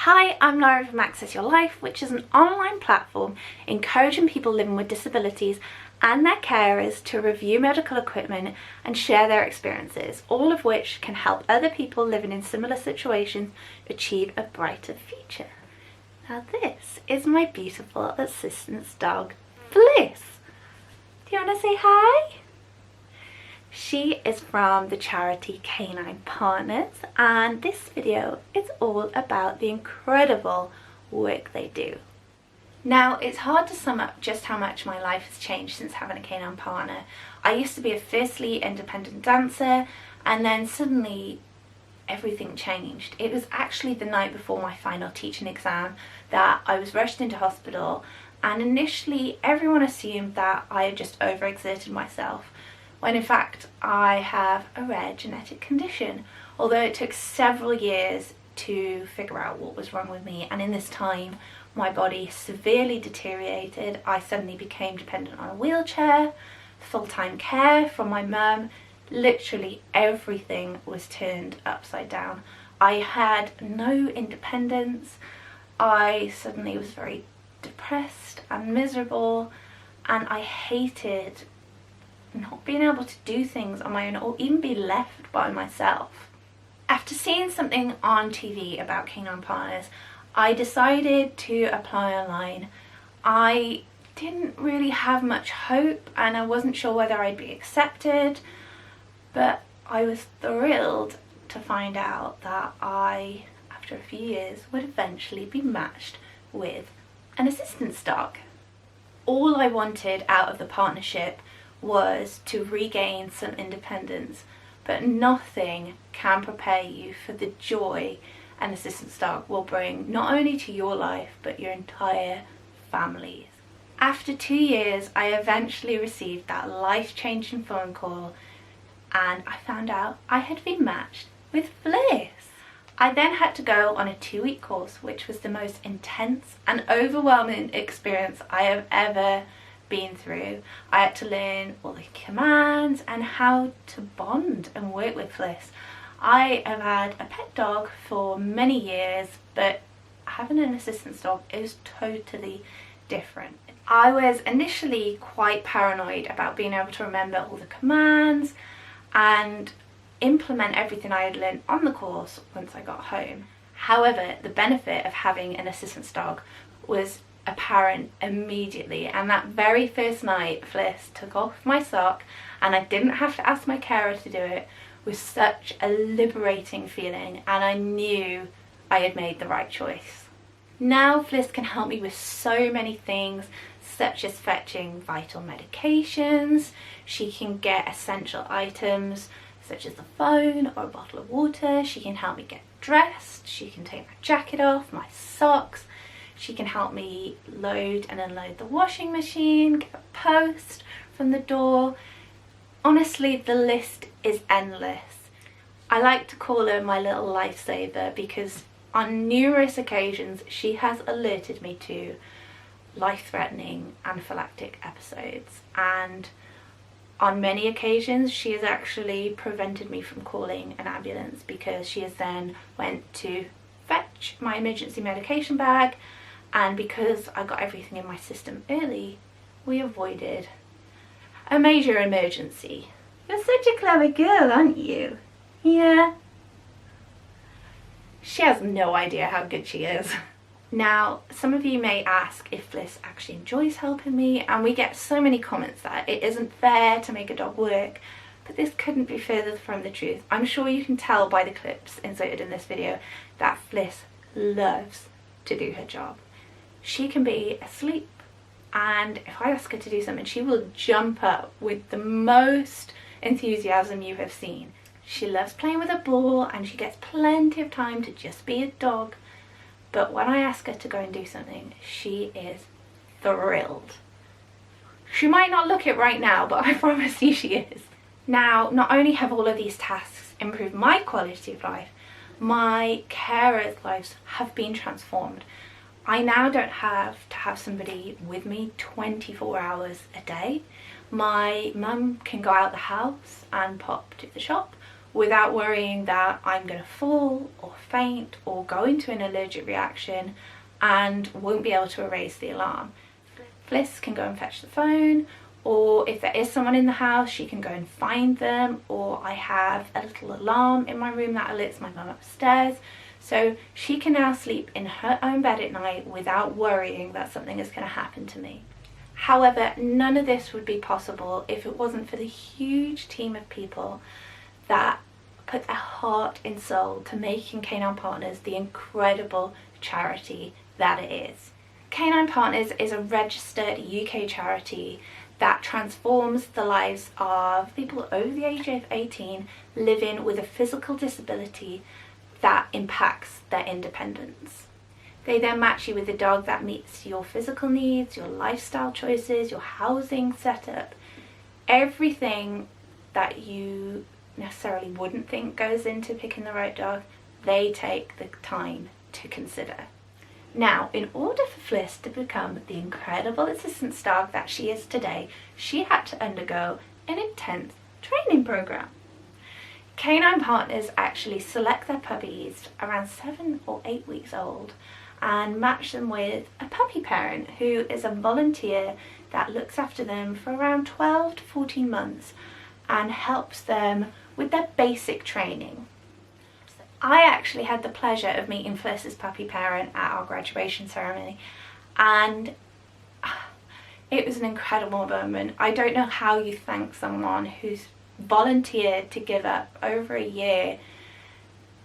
Hi, I'm Laura from Access Your Life, which is an online platform encouraging people living with disabilities and their carers to review medical equipment and share their experiences, all of which can help other people living in similar situations achieve a brighter future. Now this is my beautiful assistant's dog, Bliss. Do you want to say hi? She is from the charity Canine Partners, and this video is all about the incredible work they do. Now, it's hard to sum up just how much my life has changed since having a canine partner. I used to be a fiercely independent dancer, and then suddenly everything changed. It was actually the night before my final teaching exam that I was rushed into hospital, and initially everyone assumed that I had just overexerted myself, when in fact I have a rare genetic condition, although it took several years to figure out what was wrong with me. And in this time my body severely deteriorated. I suddenly became dependent on a wheelchair, full-time care from my mum. Literally everything was turned upside down. I had no independence. I suddenly was very depressed and miserable, and I hated not being able to do things on my own or even be left by myself. After seeing something on TV about Canine Partners, I decided to apply online. I didn't really have much hope and I wasn't sure whether I'd be accepted, but I was thrilled to find out that I, after a few years, would eventually be matched with an assistance dog. All I wanted out of the partnership was to regain some independence, but nothing can prepare you for the joy an assistance dog will bring, not only to your life but your entire family's. After 2 years, I eventually received that life-changing phone call and I found out I had been matched with Bliss. I then had to go on a 2-week course, which was the most intense and overwhelming experience I have ever been through. I had to learn all the commands and how to bond and work with Bliss. I have had a pet dog for many years, but having an assistance dog is totally different. I was initially quite paranoid about being able to remember all the commands and implement everything I had learned on the course once I got home. However, the benefit of having an assistance dog was apparent immediately, and that very first night Bliss took off my sock and I didn't have to ask my carer to do it was such a liberating feeling, and I knew I had made the right choice. Now Bliss can help me with so many things, such as fetching vital medications. She can get essential items such as the phone or a bottle of water. She can help me get dressed. She can take my jacket off, my socks. She can help me load and unload the washing machine, get a post from the door. Honestly, the list is endless. I like to call her my little lifesaver because on numerous occasions she has alerted me to life-threatening anaphylactic episodes, and on many occasions she has actually prevented me from calling an ambulance because she has then went to fetch my emergency medication bag, and because I got everything in my system early, we avoided a major emergency. You're such a clever girl, aren't you? Yeah. She has no idea how good she is. Now, some of you may ask if Bliss actually enjoys helping me, and we get so many comments that it isn't fair to make a dog work, but this couldn't be further from the truth. I'm sure you can tell by the clips inserted in this video that Bliss loves to do her job. She can be asleep, and if I ask her to do something, she will jump up with the most enthusiasm you have seen. She loves playing with a ball and she gets plenty of time to just be a dog, but when I ask her to go and do something, she is thrilled. She might not look it right now, but I promise you she is. Now, not only have all of these tasks improved my quality of life, my carers' lives have been transformed. I now don't have to have somebody with me 24 hours a day. My mum can go out the house and pop to the shop, without worrying that I'm going to fall or faint or go into an allergic reaction and won't be able to erase the alarm. Fliss can go and fetch the phone, or if there is someone in the house, she can go and find them, or I have a little alarm in my room that alerts my mum upstairs. So she can now sleep in her own bed at night without worrying that something is going to happen to me. However, none of this would be possible if it wasn't for the huge team of people that put their heart and soul to making Canine Partners the incredible charity that it is. Canine Partners is a registered UK charity that transforms the lives of people over the age of 18 living with a physical disability that impacts their independence. They then match you with a dog that meets your physical needs, your lifestyle choices, your housing setup, everything that you necessarily wouldn't think goes into picking the right dog, they take the time to consider. Now, in order for Fliss to become the incredible assistance dog that she is today, she had to undergo an intense training program. Canine Partners actually select their puppies around 7 or 8 weeks old and match them with a puppy parent who is a volunteer that looks after them for around 12 to 14 months and helps them with their basic training. I actually had the pleasure of meeting Fliss's puppy parent at our graduation ceremony, and it was an incredible moment. I don't know how you thank someone who's volunteered to give up over a year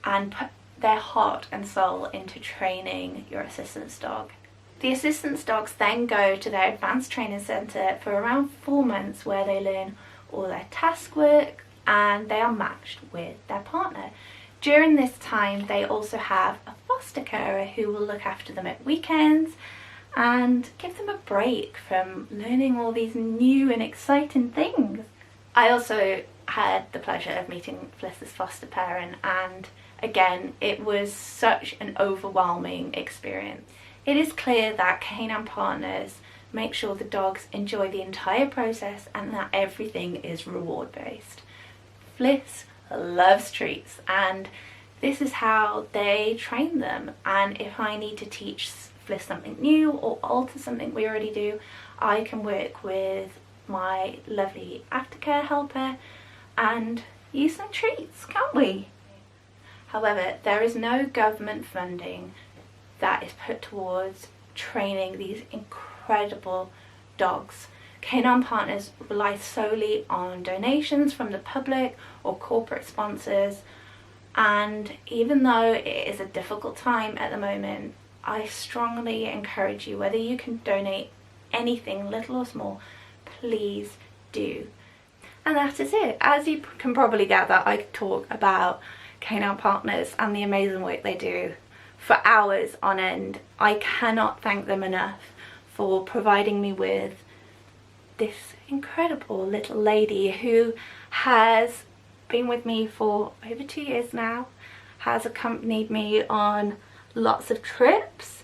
and put their heart and soul into training your assistance dog. The assistance dogs then go to their advanced training centre for around 4 months, where they learn all their task work and they are matched with their partner. During this time they also have a foster carer who will look after them at weekends and give them a break from learning all these new and exciting things. I also had the pleasure of meeting Fliss's foster parent, and again, it was such an overwhelming experience. It is clear that Canine Partners make sure the dogs enjoy the entire process and that everything is reward based. Fliss loves treats, and this is how they train them, and if I need to teach Fliss something new or alter something we already do, I can work with my lovely aftercare helper and use some treats, can't we? However, there is no government funding that is put towards training these incredible dogs. Canine Partners rely solely on donations from the public or corporate sponsors, and even though it is a difficult time at the moment, I strongly encourage you, whether you can donate anything, little or small, please do. And that is it. As you can probably gather, I could talk about Canine Partners and the amazing work they do for hours on end. I cannot thank them enough for providing me with this incredible little lady who has been with me for over 2 years now, has accompanied me on lots of trips.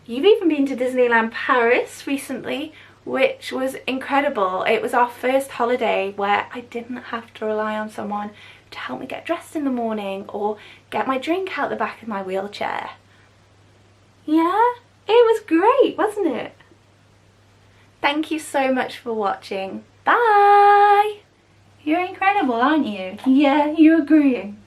You've even been to Disneyland Paris recently, which was incredible. It was our first holiday where I didn't have to rely on someone to help me get dressed in the morning or get my drink out the back of my wheelchair. Yeah, it was great, wasn't it? Thank you so much for watching. Bye! You're incredible, aren't you? Yeah, you agreeing?